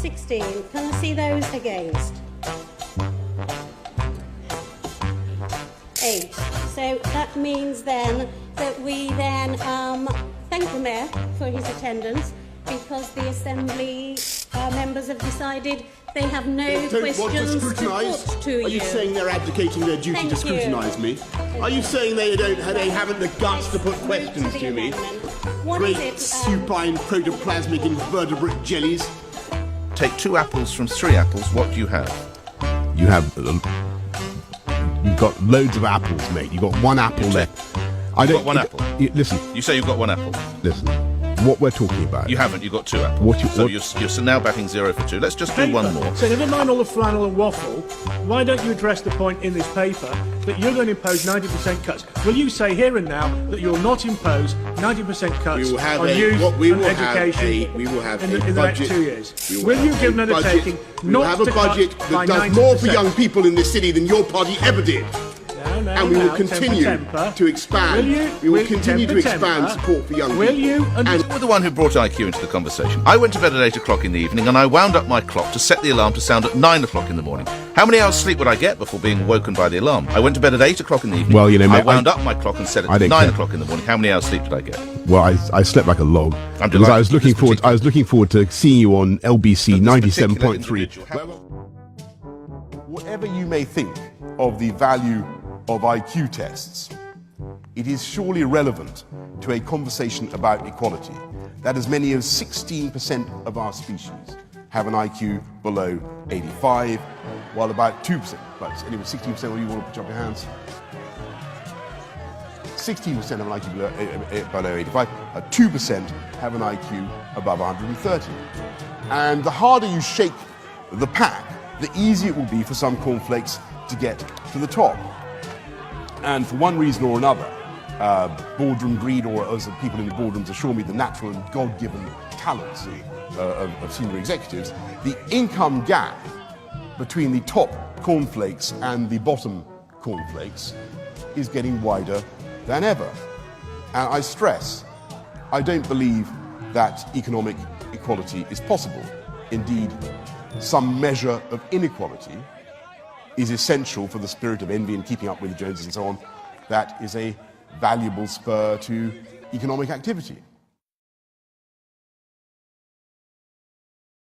16. Can I see those against? 8. So that means then that we then thank the Mayor for his attendance, because the Assembly members have decided they have no questions to put to you. Are you saying they're abdicating their duty to scrutinise me? Are you saying they haven't the guts to put questions to me? Great supine protoplasmic invertebrate jellies. Take 2 apples from 3 apples. What do you have? You've got loads of apples, mate. You've got 1 apple left. You've got 1 apple. Listen. You say you've got 1 apple. Listen. What we're talking about. You haven't. You've got 2 apples. You're now batting 0 for 2. Let's just do one more. So never mind all the flannel and waffle. Why don't you address the point in this paper that you're going to impose 90% cuts? Will you say here and now that you'll not impose 90% cuts on youth and education in the next 2 years? Will you give an undertaking not to cut by 90%? We will have a budget that does more for young people in this city than your party ever did. And we will continue to expand. We will continue to expand support for young people. And you're the one who brought IQ into the conversation. I went to bed at 8 o'clock in the evening and I wound up my clock to set the alarm to sound at 9 o'clock in the morning. How many hours sleep would I get before being woken by the alarm? I went to bed at 8 o'clock in the evening. Well, you know, mate, I wound up my clock and set it to 9 o'clock in the morning. How many hours sleep did I get? Well, I slept like a log. Because I was looking forward to seeing you on LBC 97.3. Whatever you may think of the value of IQ tests, it is surely relevant to a conversation about equality that as many as 16% of our species have an IQ below 85, while about 2%, but anyway, 16%, what do you want to put up your hands? 16% have an IQ below 85, 2% have an IQ above 130. And the harder you shake the pack, the easier it will be for some cornflakes to get to the top. And for one reason or another, boardroom greed, or as the people in the boardrooms assure me, the natural and God-given talents of senior executives, the income gap between the top cornflakes and the bottom cornflakes is getting wider than ever. And I stress, I don't believe that economic equality is possible. Indeed, some measure of inequality is essential for the spirit of envy and keeping up with the Joneses and so on. That is a valuable spur to economic activity.